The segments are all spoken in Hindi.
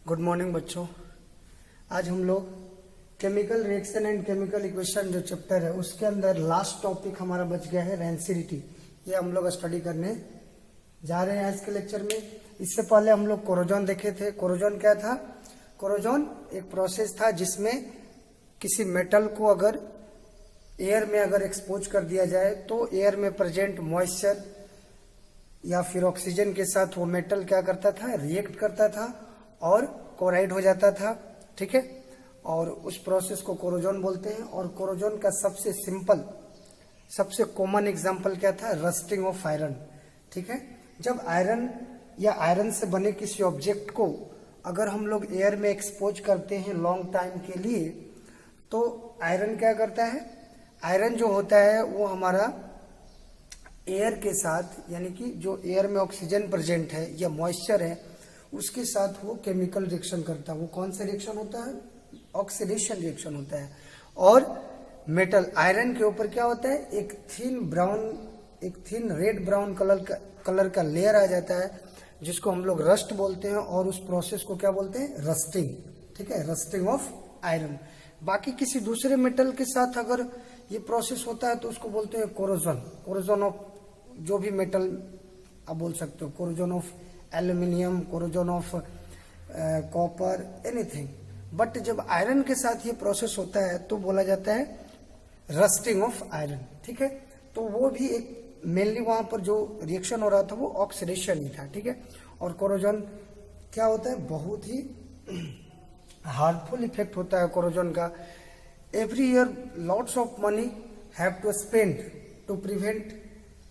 गुड मॉर्निंग बच्चों। आज हम लोग chemical reaction and chemical equation जो चैप्टर है उसके अंदर लास्ट टॉपिक हमारा बच गया है रेंसिडिटी। ये हम लोग स्टडी करने जा रहे हैं आज के लेक्चर में। इससे पहले हम लोग कोरोजन देखे थे। कोरोजन क्या था? कोरोजन एक प्रोसेस था जिसमें किसी मेटल को अगर एयर में अगर एक्सपोज कर दिया जाए तो एयर में प्रेजेंट मॉइस्चर या फिर ऑक्सीजन के साथ वो मेटल क्या करता था, रिएक्ट करता था और कोराइड हो जाता था। ठीक है, और उस प्रोसेस को कोरोजन बोलते हैं। और कोरोजन का सबसे सिंपल सबसे कॉमन एग्जांपल क्या था? Rusting of iron. ठीक है, जब आयरन या आयरन से बने किसी ऑब्जेक्ट को अगर हम लोग एयर में एक्सपोज करते हैं लॉन्ग टाइम के लिए तो आयरन क्या करता है? आयरन जो होता है वो हमारा एयर के साथ, यानी कि जो एयर में ऑक्सीजन प्रेजेंट है या मॉइस्चर है उसके साथ वो केमिकल रिएक्शन करता है। वो कौन सा रिएक्शन होता है? ऑक्सीडेशन रिएक्शन होता है। और मेटल आयरन के ऊपर क्या होता है? एक थिन रेड ब्राउन कलर का लेयर आ जाता है जिसको हम लोग रस्ट बोलते हैं। और उस प्रोसेस को क्या बोलते हैं? रस्टिंग। ठीक है, रस्टिंग ऑफ आयरन। बाकी किसी दूसरे मेटल के साथ अगर ये प्रोसेस होता है तो उसको बोलते हैं कोरोजन। कोरोजन ऑफ जो भी मेटल आप बोल सकते हो, corrosion of aluminium, corrosion of copper, anything. But जब आयरन के साथ ये प्रोसेस होता है तो बोला जाता है रस्टिंग ऑफ आयरन। ठीक है, तो वो भी एक मेनली वहां पर जो रिएक्शन हो रहा था वो ऑक्सीडेशन ही था। ठीक है, और कोरोजन क्या होता है? बहुत ही हार्मफुल इफेक्ट होता है कोरोजन का। Every year lots of money have to spend to prevent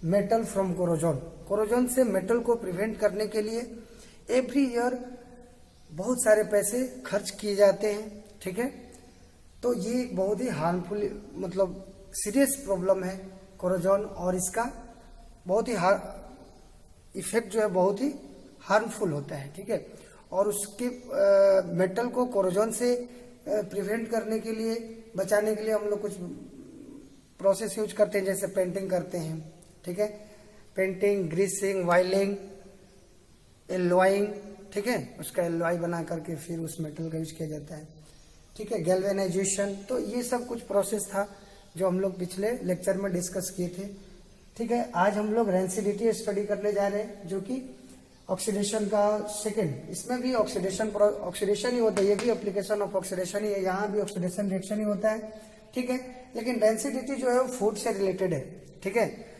metal from corrosion. Corrosion से मेटल को प्रिवेंट करने के लिए एवरी ईयर बहुत सारे पैसे खर्च किए जाते हैं। ठीक है, तो ये एक बहुत ही हार्मफुल मतलब सीरियस प्रॉब्लम है कोरोजन, और इसका बहुत ही इफेक्ट जो है बहुत ही हार्मफुल होता है। ठीक है, और उसके मेटल को कोरोजन से प्रिवेंट करने के लिए, बचाने के लिए हम लोग कुछ प्रोसेस यूज करते हैं, जैसे पेंटिंग करते हैं। ठीक है, पेंटिंग, ग्रीसिंग, वाइलिंग, एलॉइंग। ठीक है, उसका एलॉय बना करके फिर उस मेटल का यूज किया जाता है। ठीक है, गैल्वेनाइजेशन। तो ये सब कुछ प्रोसेस था जो हम लोग पिछले लेक्चर में डिस्कस किए थे। ठीक है, आज हम लोग रेंसिडिटी स्टडी करने जा रहे हैं जो कि ऑक्सीडेशन का सेकंड। इसमें भी ऑक्सीडेशन ही होता है, ये भी एप्लीकेशन ऑफ ऑक्सीडेशन ही है, यहाँ भी ऑक्सीडेशन रिएक्शन ही होता है। ठीक है, लेकिन डेंसिटी जो है वो फूड से रिलेटेड है। ठीक है,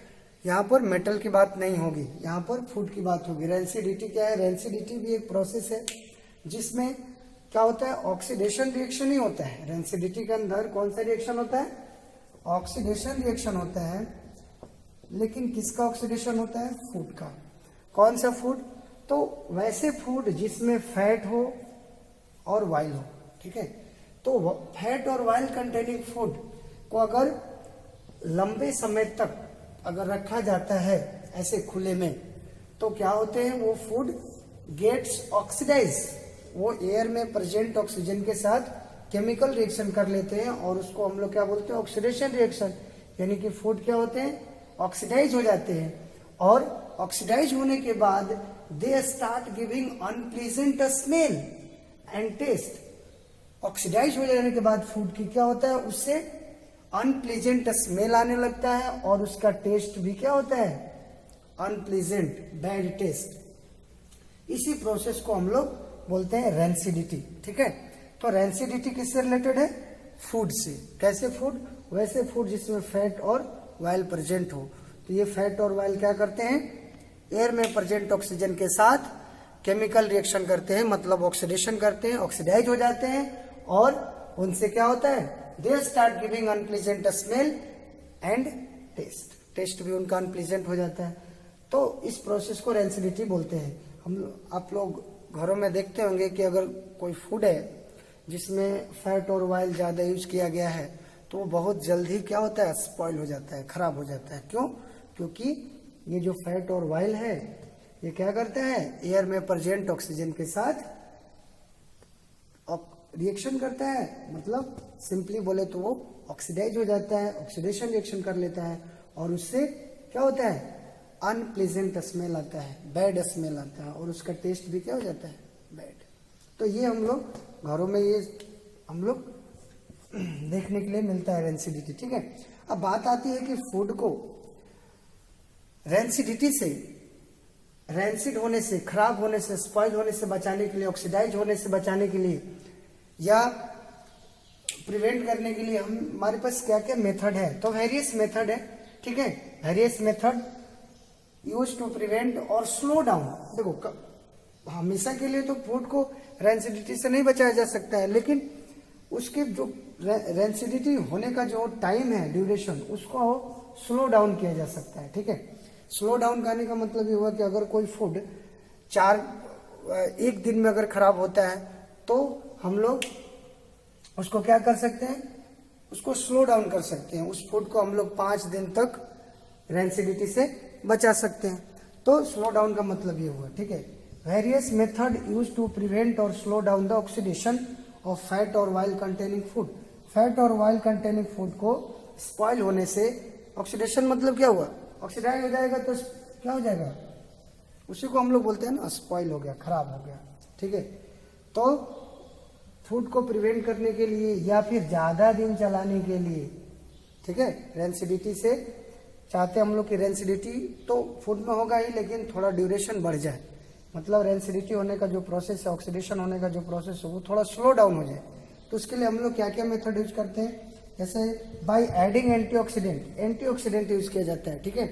यहाँ पर मेटल की बात नहीं होगी, यहाँ पर फूड की बात होगी। रेंसिडिटी क्या है? रेंसिडिटी भी एक प्रोसेस है जिसमें क्या होता है? ऑक्सीडेशन रिएक्शन ही होता है। रेंसिडिटी के अंदर कौन सा रिएक्शन होता है? ऑक्सीडेशन रिएक्शन होता है। लेकिन किसका ऑक्सीडेशन होता है? फूड का। कौन सा फूड? तो वैसे फूड जिसमें फैट हो और वाइल हो। ठीक है, तो फैट और वाइल कंटेनिंग फूड को अगर लंबे समय तक अगर रखा जाता है ऐसे खुले में तो क्या होते हैं? वो फूड गेट्स ऑक्सीडाइज। वो एयर में प्रेजेंट ऑक्सीजन के साथ केमिकल रिएक्शन कर लेते हैं और उसको हम लोग क्या बोलते हैं? Oxidation reaction. यानी कि फूड क्या होते हैं? ऑक्सीडाइज हो जाते हैं, और ऑक्सीडाइज होने के बाद they start giving unpleasant smell and taste. Oxidise हो जाने के बाद फूड की क्या होता है? उससे अनप्लीजेंट स्मेल आने लगता है और उसका टेस्ट भी क्या होता है? Unpleasant, bad taste. इसी प्रोसेस को हम लोग बोलते हैं रेंसिडिटी। ठीक है, तो रेंसिडिटी किससे रिलेटेड है? फूड से। कैसे फूड? वैसे फूड जिसमें फैट और वाइल प्रेजेंट हो। तो ये फैट और वाइल क्या करते हैं? एयर में प्रेजेंट ऑक्सीजन के साथ केमिकल रिएक्शन करते हैं, मतलब ऑक्सीडेशन करते हैं, ऑक्सीडाइज हो जाते हैं, और उनसे क्या होता है? They start giving unpleasant smell and taste. Taste भी उनका अनप्लीजेंट हो जाता है। तो इस प्रोसेस को रेंसिडिटी बोलते हैं। आप लोग घरों में देखते होंगे कि अगर कोई फूड है जिसमें फैट और वाइल ज्यादा यूज किया गया है तो वो बहुत जल्दी क्या होता है? स्पॉइल हो जाता है, खराब हो जाता है। क्यों? क्योंकि ये जो फैट और वाइल है ये क्या करता है? एयर में प्रेजेंट ऑक्सीजन के साथ रिएक्शन करता है, मतलब सिंपली बोले तो वो ऑक्सीडाइज हो जाता है, ऑक्सीडेशन रिएक्शन कर लेता है, और उससे क्या होता है? अनप्लीजेंट स्मेल आता है, बैड स्मेल आता है, और उसका टेस्ट भी क्या हो जाता है? बैड। तो ये हम लोग घरों में ये हम लोग देखने के लिए मिलता है रेंसिडिटी, ठीक है। अब बात आती है कि फूड को रेंसिडिटी से, रेंसिड होने से, खराब होने से, स्पॉइल होने से बचाने के लिए, ऑक्सीडाइज होने से बचाने के लिए या प्रिवेंट करने के लिए हमारे पास क्या क्या मेथड है। तो वेरियस मेथड है, ठीक है। Various method use to prevent और स्लो डाउन। देखो हमेशा के लिए तो फूड को रेंसिडिटी से नहीं बचाया जा सकता है, लेकिन उसके जो रेंसिडिटी होने का जो टाइम है, ड्यूरेशन, उसको स्लो डाउन किया जा सकता है, ठीक है। स्लो डाउन करने का मतलब ये हुआ कि अगर कोई फूड एक दिन में अगर खराब होता है तो हम लोग उसको क्या कर सकते हैं, उसको स्लो डाउन कर सकते हैं। उस फूड को हम लोग 5 दिन तक रेंसिडिटी से बचा सकते हैं। तो स्लो डाउन का मतलब ये हुआ, ठीक है। Various method use to prevent और slow down the oxidation of fat और ऑयल कंटेनिंग फूड। फैट और ऑयल कंटेनिंग फूड को स्पॉइल होने से, ऑक्सीडेशन मतलब क्या हुआ, ऑक्सीडाइज हो जाएगा तो क्या हो जाएगा, उसी को हम लोग बोलते हैं ना स्पॉइल हो गया, खराब हो गया, ठीक है। तो फूड को प्रिवेंट करने के लिए या फिर ज्यादा दिन चलाने के लिए, ठीक है, रेंसिडिटी से चाहते हम लोग की रेंसिडिटी तो फूड में होगा ही, लेकिन थोड़ा ड्यूरेशन बढ़ जाए, मतलब रेंसिडिटी होने का जो प्रोसेस है, ऑक्सीडेशन होने का जो प्रोसेस है, वो थोड़ा स्लो डाउन हो जाए। तो उसके लिए हम लोग क्या क्या मेथड यूज करते हैं, जैसे by adding antioxidant, antioxidant use किया जाता है, ठीक है।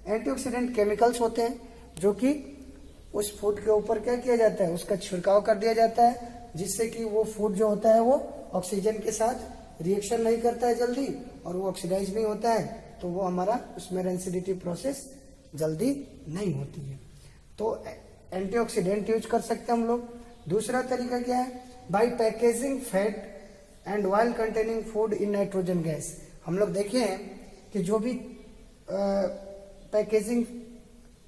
एंटीऑक्सीडेंट केमिकल्स होते हैं जो कि उस फूड के ऊपर क्या किया जाता है, उसका छिड़काव कर दिया जाता है, जिससे कि वो फूड जो होता है वो ऑक्सीजन के साथ रिएक्शन नहीं करता है जल्दी, और वो ऑक्सीडाइज नहीं होता है, तो वो हमारा उसमें रेंसिडिटी प्रोसेस जल्दी नहीं होती है। तो एंटीऑक्सीडेंट यूज कर सकते हैं हम लोग। दूसरा तरीका क्या है, by packaging fat and oil containing food in nitrogen gas. हम लोग देखे हैं कि जो भी पैकेजिंग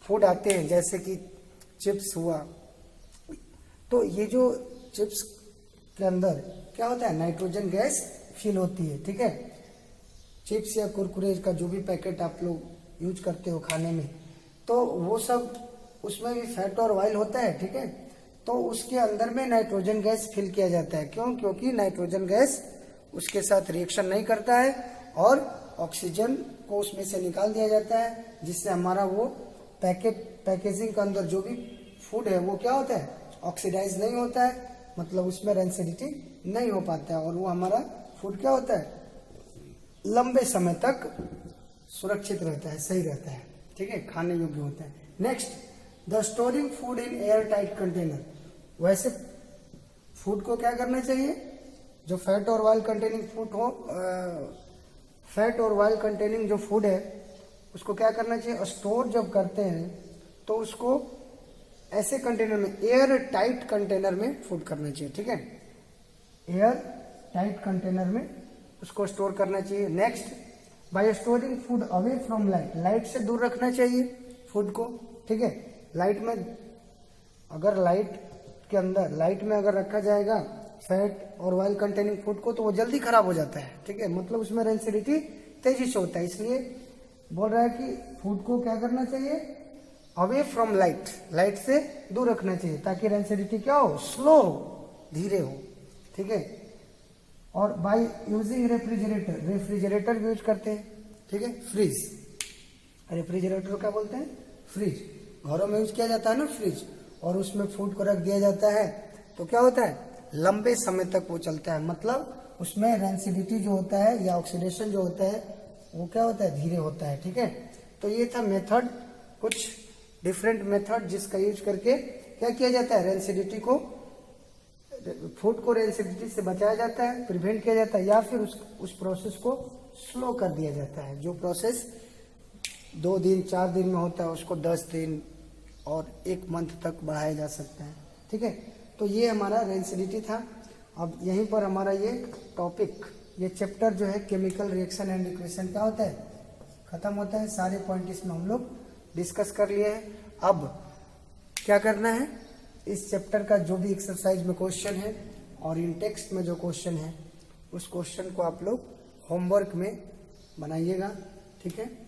फूड आते हैं, जैसे कि चिप्स हुआ, तो ये जो चिप्स के अंदर क्या होता है, नाइट्रोजन गैस फिल होती है, ठीक है। चिप्स या कुरकुरे का जो भी पैकेट आप लोग यूज करते हो खाने में, तो वो सब उसमें भी फैट और ऑयल होता है, ठीक है। तो उसके अंदर में नाइट्रोजन गैस फिल किया जाता है। क्यों? क्योंकि नाइट्रोजन गैस उसके साथ रिएक्शन नहीं करता है और ऑक्सीजन को उसमें से निकाल दिया जाता है, जिससे हमारा वो पैकेजिंग के अंदर जो भी फूड है वो क्या होता है, ऑक्सीडाइज नहीं होता है, मतलब उसमें रेंसिडिटी नहीं हो पाता है, और वो हमारा फूड क्या होता है, लंबे समय तक सुरक्षित रहता है, सही रहता है, ठीक है, खाने योग्य होता है। Next, the storing food in air tight container. वैसे फूड को क्या करना चाहिए, जो फैट और ऑयल कंटेनिंग फूड हो, फैट और ऑयल कंटेनिंग जो फूड है उसको क्या करना चाहिए, स्टोर जब करते हैं तो उसको ऐसे कंटेनर में, एयर टाइट कंटेनर में फूड करना चाहिए, ठीक है, एयर टाइट कंटेनर में उसको स्टोर करना चाहिए। Next, bye storing food away from light, light से दूर रखना चाहिए फूड को, ठीक है। लाइट में अगर लाइट में अगर रखा जाएगा फैट और ऑयल कंटेनिंग फूड को, तो वो जल्दी खराब हो जाता है, ठीक है, मतलब उसमें रेंसिडिटी तेजी से होता है। इसलिए बोल रहा है कि फूड को क्या करना चाहिए, अवे फ्रॉम लाइट, लाइट से दूर रखना चाहिए, ताकि रेंसिडिटी क्या हो, स्लो हो, धीरे हो, ठीक है। और by using refrigerator, refrigerator use करते हैं, ठीक है। फ्रिज, रेफ्रिजरेटर क्या बोलते हैं, फ्रिज, घरों में यूज किया जाता है ना फ्रिज, और उसमें फूड को रख दिया जाता है, तो क्या होता है, लंबे समय तक वो चलता है, मतलब उसमें रेंसिडिटी जो होता है या ऑक्सीडेशन जो होता है वो क्या होता है, धीरे होता है, ठीक है। तो ये था मेथड, कुछ डिफरेंट मेथड जिसका यूज करके क्या किया जाता है, रेंसिडिटी को, फूड को रेंसिडिटी से बचाया जाता है, प्रिवेंट किया जाता है, या फिर उस प्रोसेस को स्लो कर दिया जाता है। जो प्रोसेस 2 दिन 4 दिन में होता है उसको 10 दिन और 1 मंथ तक बढ़ाया जा सकता है, ठीक है। तो ये हमारा रेंसिडिटी था। अब यहीं पर हमारा ये टॉपिक, ये चैप्टर जो है केमिकल रिएक्शन एंड इक्वेशन क्या होता है, खत्म होता है। सारे पॉइंट इसमें हम लोग डिस्कस कर लिए हैं। अब क्या करना है, इस चैप्टर का जो भी एक्सरसाइज में क्वेश्चन है और इन टेक्स्ट में जो क्वेश्चन है, उस क्वेश्चन को आप लोग होमवर्क में बनाइएगा, ठीक है।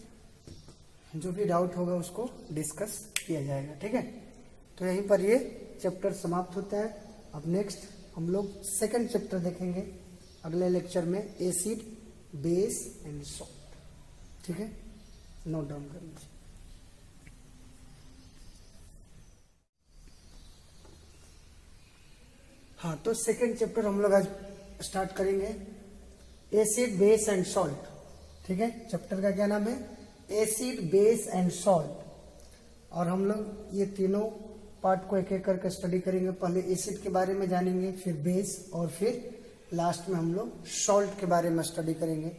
जो भी डाउट होगा उसको डिस्कस किया जाएगा, ठीक है। तो यहीं पर ये चैप्टर समाप्त होता है। अब नेक्स्ट हम लोग सेकंड चैप्टर देखेंगे अगले लेक्चर में, एसिड, बेस एंड सॉल्ट। ठीक है, नोट डाउन कर लीजिए। हाँ, तो सेकंड चैप्टर हम लोग आज स्टार्ट करेंगे, एसिड, बेस एंड सॉल्ट। ठीक है, चैप्टर का क्या नाम है? Acid, base and salt. और हम लोग ये तीनों पार्ट को एक एक करके स्टडी करेंगे। पहले एसिड के बारे में जानेंगे, फिर बेस, और फिर लास्ट में हम लोग सॉल्ट के बारे में स्टडी करेंगे।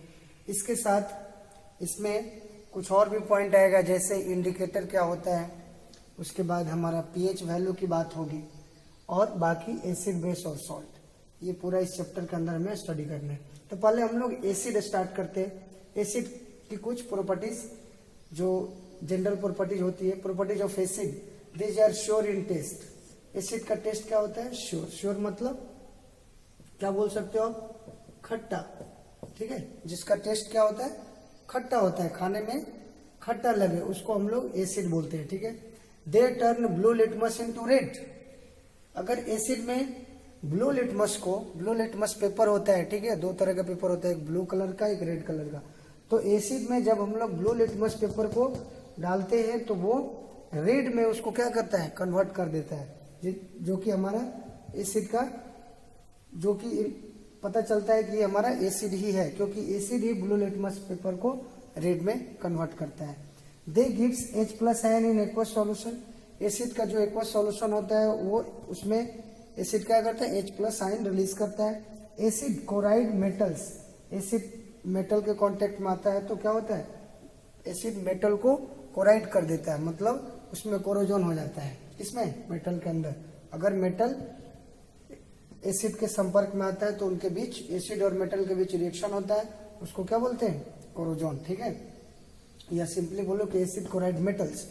इसके साथ इसमें कुछ और भी पॉइंट आएगा, जैसे इंडिकेटर क्या होता है, उसके बाद हमारा पीएच वैल्यू की बात होगी, और बाकी एसिड, बेस और सॉल्ट, ये पूरा इस चैप्टर के अंदर हमें स्टडी करना है। तो पहले हम लोग एसिड स्टार्ट करते हैं। एसिड की कुछ प्रॉपर्टीज, जो जनरल प्रॉपर्टीज होती है, properties of acid, this are sour in taste. Acid का टेस्ट क्या होता है? श्योर। श्योर मतलब क्या बोल सकते हो आप? खट्टा। ठीक है, जिसका टेस्ट क्या होता है? खट्टा होता है, खाने में खट्टा लगे, उसको हम लोग एसिड बोलते हैं। ठीक है, they turn blue litmus into red. अगर एसिड में ब्लू लिटमस को, ब्लू लिटमस पेपर होता है, ठीक है, दो तरह का पेपर होता है, एक ब्लू कलर का, एक रेड कलर का। तो एसिड में जब हम लोग ब्लू लिटमस पेपर को डालते हैं तो वो रेड में उसको क्या करता है? कन्वर्ट कर देता है, जो कि हमारा एसिड का, जो कि पता चलता है कि ये हमारा एसिड ही है, क्योंकि एसिड ही ब्लू लिटमस पेपर को रेड में कन्वर्ट करता है। They gives H+ ion in aqueous solution. Acid का जो एक्वस सॉल्यूशन होता है, वो उसमें एसिड क्या करता है? H+ आयन रिलीज करता है। Acid choroid metals, acid metal के कांटेक्ट में आता है तो क्या होता है? एसिड मेटल को कोराइड कर देता है, मतलब उसमें कोरोजन हो जाता है। इसमें मेटल के अंदर अगर मेटल एसिड के संपर्क में आता है तो उनके बीच, एसिड और मेटल के बीच रिएक्शन होता है, उसको क्या बोलते हैं? कोरोजन। ठीक है, या सिंपली बोलो कि एसिड कोराइड मेटल्स।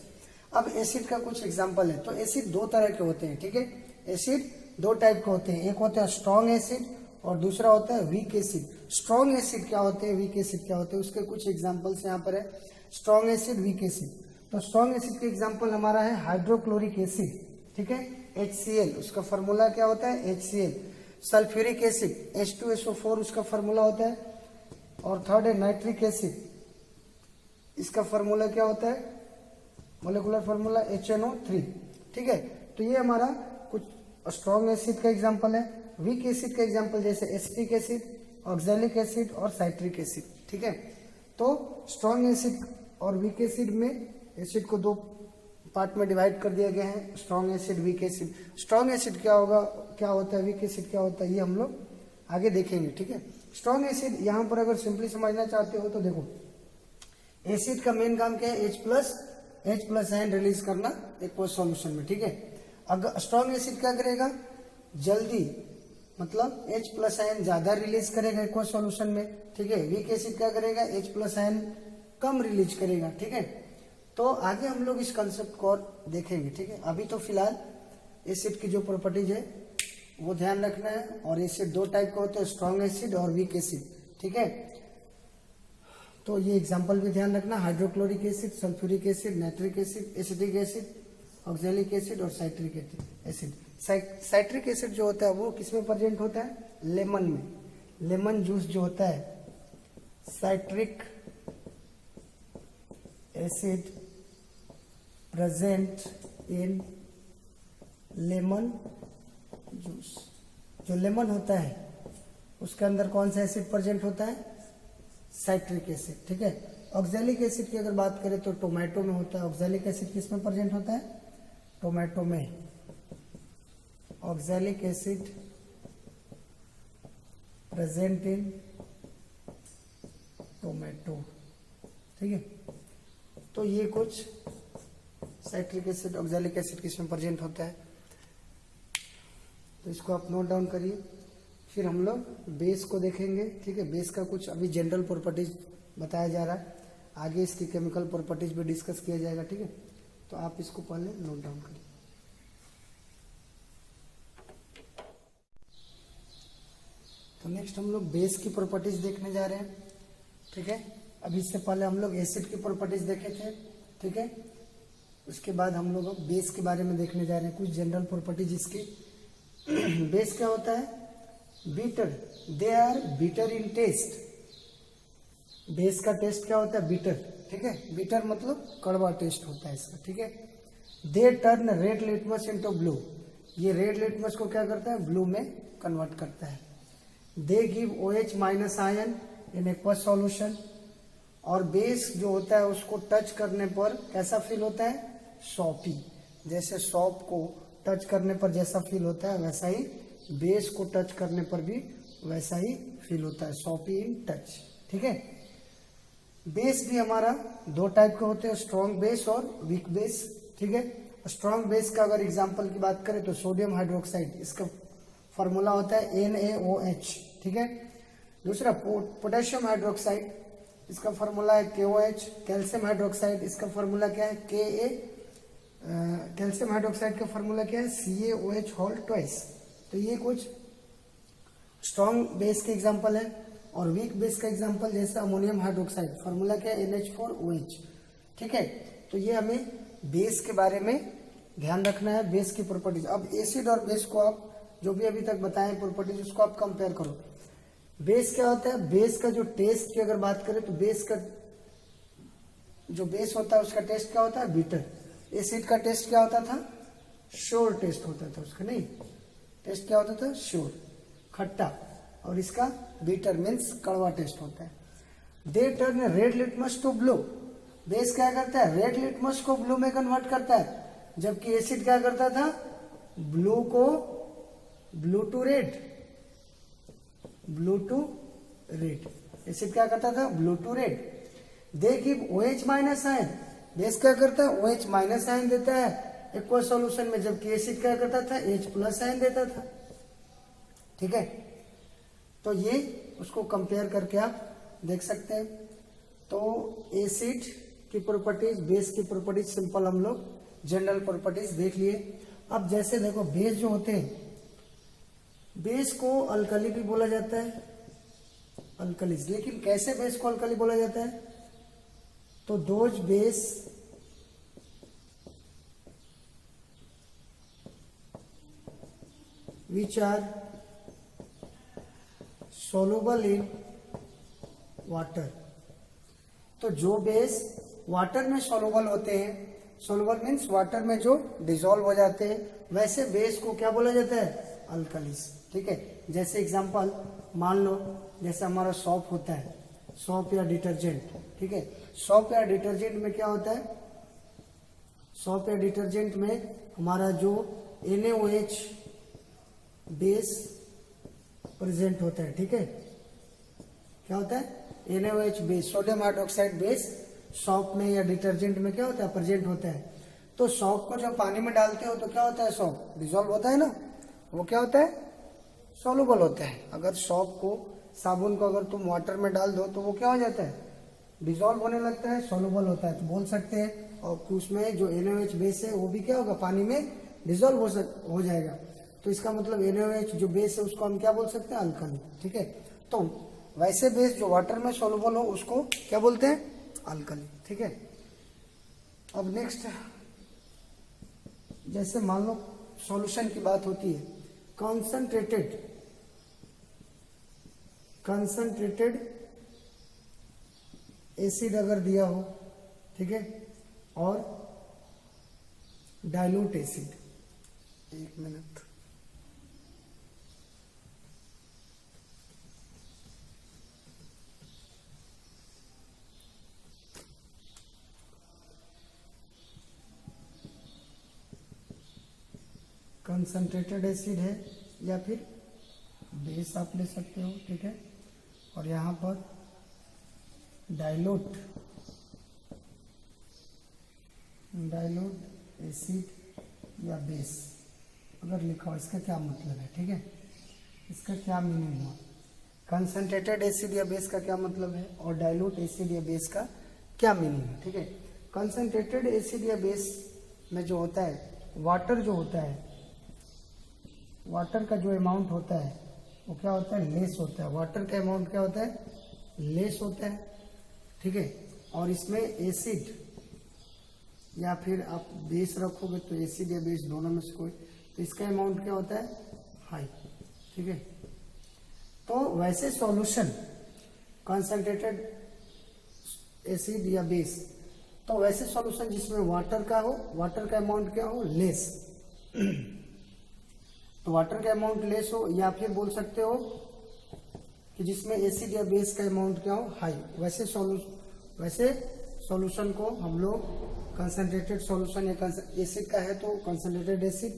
अब एसिड का कुछ एग्जांपल है। तो एसिड दो तरह के होते हैं। ठीक है, एसिड दो टाइप के होते हैं, एक होता है स्ट्रॉन्ग एसिड और दूसरा होता है वीक एसिड। स्ट्रॉन्ग एसिड क्या होते हैं, वीक एसिड क्या होते हैं, उसके कुछ एग्जांपल्स यहाँ पर है। Strong acid, weak acid. तो स्ट्रॉन्ग एसिड के एग्जांपल हमारा है हाइड्रोक्लोरिक एसिड। ठीक है, HCl, उसका फॉर्मूला क्या होता है? HCl। सल्फ्यूरिक एसिड, H2SO4, उसका फॉर्मूला होता है। और थर्ड है नाइट्रिक एसिड, इसका फॉर्मूला क्या होता है? Molecular formula HNO3। ठीक है, तो ये हमारा कुछ स्ट्रॉन्ग एसिड का एग्जांपल है। वीक एसिड का एग्जांपल जैसे एसिटिक एसिड, ऑक्सैलिक एसिड और साइट्रिक एसिड। ठीक है, तो स्ट्रॉन्ग एसिड और वीक एसिड में एसिड को दो पार्ट में डिवाइड कर दिया गया है, strong acid, weak acid. Strong acid क्या होगा, क्या होता है, वीक एसिड क्या होता है, ये हम लोग आगे देखेंगे। ठीक है, स्ट्रॉन्ग एसिड यहाँ पर अगर सिंपली समझना चाहते हो तो देखो, एसिड का मेन काम क्या है? H+ आयन रिलीज करना एक्वस सॉल्यूशन में। ठीक है, अगर स्ट्रॉन्ग एसिड क्या करेगा? जल्दी, मतलब H+ आयन ज्यादा रिलीज करेगा एक्वस सॉल्यूशन में। ठीक है, वीक एसिड क्या करेगा? H+ आयन कम रिलीज करेगा। ठीक है, तो आगे हम लोग इस कंसेप्ट को और देखेंगे। ठीक है, अभी तो फिलहाल एसिड की जो प्रॉपर्टीज है वो ध्यान रखना है। और एसिड दो टाइप का होता है, स्ट्रॉन्ग एसिड और वीक एसिड। ठीक है, तो ये एग्जांपल भी ध्यान रखना, hydrochloric acid, sulphuric acid, nitric acid, acetic acid, oxalic acid और साइट्रिक एसिड। साइट्रिक एसिड जो होता है वो किसमें प्रेजेंट होता है? लेमन में। लेमन जूस जो होता है, citric acid present in lemon juice. जो लेमन होता है उसके अंदर कौन सा एसिड प्रेजेंट होता है? Citric acid. ठीक है, ऑक्सैलिक एसिड की अगर बात करें तो टोमेटो में होता है। ऑक्सैलिक एसिड किस में प्रेजेंट होता है? टोमेटो में। Oxalic acid present in tomato. ठीक है, तो ये कुछ साइट्रिक एसिड, ऑक्सैलिक एसिड किस में प्रेजेंट होता है, तो इसको आप नोट डाउन करिए। फिर हम लोग बेस को देखेंगे। ठीक है, बेस का कुछ अभी जनरल प्रॉपर्टीज बताया जा रहा है, आगे इसकी केमिकल प्रॉपर्टीज भी डिस्कस किया जाएगा। ठीक है, तो आप इसको पहले नोट डाउन करिए। तो नेक्स्ट हम लोग बेस की प्रॉपर्टीज देखने जा रहे हैं। ठीक है, अभी इससे पहले हम लोग एसिड की प्रॉपर्टीज देखे थे। ठीक है, उसके बाद हम लोग बेस के बारे में देखने जा रहे हैं, कुछ जनरल प्रॉपर्टीज इसकी। बेस क्या होता है? Bitter. They are bitter in taste. Base का टेस्ट क्या होता है? बीटर। ठीक है, बीटर मतलब कड़वा टेस्ट होता है इसका। ठीक है, they turn red litmus into blue. ये रेड लिटमस को क्या करता है? ब्लू में कन्वर्ट करता है। दे give OH minus ion in aqueous solution. और बेस जो होता है उसको टच करने पर कैसा फील होता है? सॉपी। जैसे सॉप को टच करने पर जैसा फील होता है वैसा ही बेस को टच करने पर भी वैसा ही फील होता है, सॉपी इन टच। ठीक है, बेस भी हमारा दो टाइप के होते हैं, स्ट्रॉन्ग बेस और वीक बेस। ठीक है, स्ट्रॉन्ग बेस का अगर एग्जांपल की बात करें तो सोडियम हाइड्रोक्साइड, इसका फॉर्मूला होता है NaOH। ठीक है, दूसरा पोटेशियम हाइड्रोक्साइड, इसका फॉर्मूला है KOH। कैल्शियम हाइड्रोक्साइड, इसका फॉर्मूला क्या है? Ka। कैल्शियम हाइड्रोक्साइड का फॉर्मूला क्या है? CaOH whole twice. तो ये कुछ स्ट्रॉन्ग बेस के एग्जांपल है। और वीक बेस का एग्जांपल जैसे अमोनियम हाइड्रोक्साइड, फॉर्मूला क्या है? NH4OH। ठीक है, तो ये हमें बेस के बारे में ध्यान रखना है, बेस की प्रॉपर्टीज। अब एसिड और बेस को आप जो भी अभी तक बताए प्रॉपर्टीज उसको आप कंपेयर करो। बेस क्या होता है? बेस का जो टेस्ट की अगर बात करें तो बेस का जो बेस होता है उसका टेस्ट क्या होता है? बीटर। एसिड का टेस्ट क्या होता था? श्योर टेस्ट होता था उसका, नहीं, टेस्ट क्या होता था? श्योर, खट्टा। और इसका बीटर मीन्स कड़वा टेस्ट होता है। They turn red litmus to blue. Base क्या करता है? रेड लिटमस को ब्लू में कन्वर्ट करता है, जबकि एसिड क्या करता था? ब्लू को blue to red. Blue to red, acid क्या करता था? Blue to red. They give OH minus ion. Base क्या करता है? OH माइनस आयन देता है एक्वस सॉल्यूशन में, जबकि एसिड क्या करता था? H प्लस आयन देता था। ठीक है, तो ये उसको कंपेयर करके आप देख सकते हैं। तो एसिड की प्रॉपर्टीज, बेस की प्रॉपर्टीज सिंपल हम लोग जनरल प्रॉपर्टीज देख लिए। अब जैसे देखो बेस जो होते हैं, बेस को अल्कली भी बोला जाता है, अल्कलीज। लेकिन कैसे बेस को अल्कली बोला जाता है? तो those base which are soluble in water। तो जो बेस वाटर में सोलुबल होते हैं, सोलुबल मीन्स वाटर में जो डिसॉल्व हो जाते हैं, वैसे बेस को क्या बोला जाता है? अल्कलीज। ठीक है, जैसे एग्जांपल मान लो जैसे हमारा सॉप होता है, सॉप या डिटर्जेंट। ठीक है, सॉप या डिटर्जेंट में क्या होता है? सॉप या डिटर्जेंट में हमारा जो NaOH बेस प्रेजेंट होता है। ठीक है, क्या होता है? NaOH base, sodium hydroxide base shop में या डिटर्जेंट में क्या होता है? प्रेजेंट होता है। तो सॉप को जब पानी में डालते हो तो क्या होता है? सॉप डिसॉल्व होता है ना, वो क्या होता है? सोलुबल होता है। अगर सॉप को, साबुन को अगर तुम वाटर में डाल दो तो वो क्या हो जाता है? डिसॉल्व होने लगता है, सोलुबल होता है। तो बोल सकते हैं और उसमें जो NaOH बेस है वो भी क्या होगा? पानी में डिसॉल्व हो जाएगा। तो इसका मतलब NaOH जो बेस है उसको हम क्या बोल सकते हैं? अल्कली। ठीक है, तो वैसे बेस जो वाटर में सोलुबल हो उसको क्या बोलते हैं? अल्कली। ठीक है, अब नेक्स्ट जैसे मान लो सॉल्यूशन की बात होती है, कंसंट्रेटेड एसिड अगर दिया हो, ठीक है, और डाइल्यूट एसिड, एक मिनट, कंसंट्रेटेड एसिड है या फिर बेस आप ले सकते हो। ठीक है, और यहाँ पर डाइल्यूट एसिड या बेस अगर लिखा हो, इसका क्या मतलब है? ठीक है, इसका क्या मीनिंग हुआ? कंसंट्रेटेड एसिड या बेस का क्या मतलब है और डाइल्यूट एसिड या बेस का क्या मीनिंग है? ठीक है, कंसंट्रेटेड एसिड या बेस में जो होता है, वाटर जो होता है, वाटर का जो अमाउंट होता है वो क्या होता है? लेस होता है। वाटर का अमाउंट क्या होता है? लेस होता है। ठीक है, और इसमें एसिड या फिर आप बेस रखोगे तो एसिड या बेस दोनों में से कोई, तो इसका अमाउंट क्या होता है? हाई। ठीक है, तो वैसे सॉल्यूशन कंसंट्रेटेड एसिड या बेस, तो वैसे सॉल्यूशन जिसमें वाटर का हो, वाटर का अमाउंट क्या हो, लेस, तो वाटर का अमाउंट लेस हो, या फिर बोल सकते हो कि जिसमें एसिड या बेस का अमाउंट क्या हो, हाई। वैसे सॉल्यूशन को हम लोग कंसंट्रेटेड सॉल्यूशन, या एसिड का है तो कंसंट्रेटेड एसिड,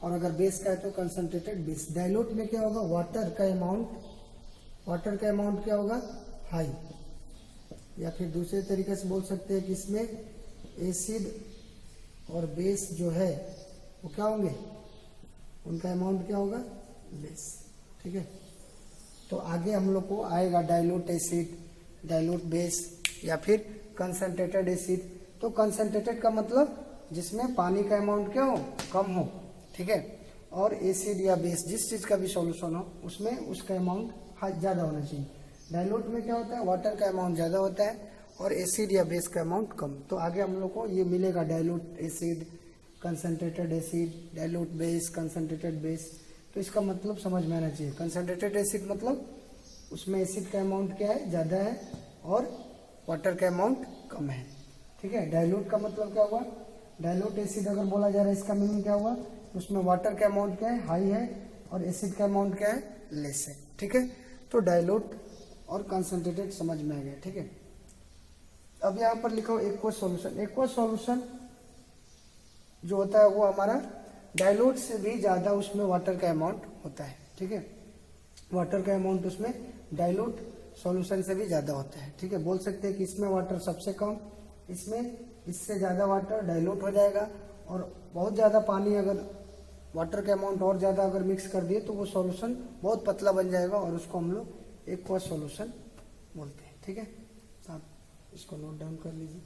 और अगर बेस का है तो कंसंट्रेटेड बेस। डाइल्यूट में क्या होगा, वाटर का अमाउंट क्या होगा, हाई। या फिर दूसरे तरीके से बोल सकते हैं कि इसमें एसिड और बेस जो है वो क्या होंगे, उनका अमाउंट क्या होगा, लेस। ठीक है, तो आगे हम लोग को आएगा डाइल्यूट एसिड, डाइल्यूट बेस, या फिर कंसंट्रेटेड एसिड। तो कंसंट्रेटेड का मतलब जिसमें पानी का अमाउंट क्या हो, कम हो। ठीक है, और एसिड या बेस जिस चीज का भी सॉल्यूशन हो उसमें उसका अमाउंट ज्यादा होना चाहिए। डाइल्यूट में क्या होता है, वाटर का अमाउंट ज्यादा होता है और एसिड या बेस का अमाउंट कम। तो आगे हम लोग को ये मिलेगा, dilute acid, concentrated acid, dilute base, concentrated base. तो इसका मतलब समझ में आना चाहिए। कंसंट्रेटेड एसिड मतलब उसमें एसिड का अमाउंट क्या है, ज्यादा है, और वाटर का अमाउंट कम है। ठीक है, डाइल्यूट का मतलब क्या हुआ, डाइल्यूट एसिड अगर बोला जा रहा है, इसका मीनिंग क्या हुआ, उसमें वाटर का अमाउंट क्या है, हाई है, और एसिड का अमाउंट क्या है, लेस है। ठीक है, तो डाइल्यूट और कंसंट्रेटेड समझ में आ गया। ठीक है, अब यहाँ पर लिखा हो एक्वस सॉल्यूशन। एक्वस सॉल्यूशन जो होता है वो हमारा डाइल्यूट से भी ज्यादा उसमें वाटर का अमाउंट होता है। ठीक है, वाटर का अमाउंट उसमें डाइल्यूट सॉल्यूशन से भी ज्यादा होता है। ठीक है, बोल सकते हैं कि इसमें वाटर सबसे कम, इसमें इससे ज्यादा वाटर डाइल्यूट हो जाएगा, और बहुत ज्यादा पानी अगर वाटर का अमाउंट और ज्यादा अगर मिक्स कर दिए तो वो सॉल्यूशन बहुत पतला बन जाएगा, और उसको हम लोग एक्वस सॉल्यूशन बोलते हैं। ठीक है, आप इसको नोट डाउन कर लीजिए।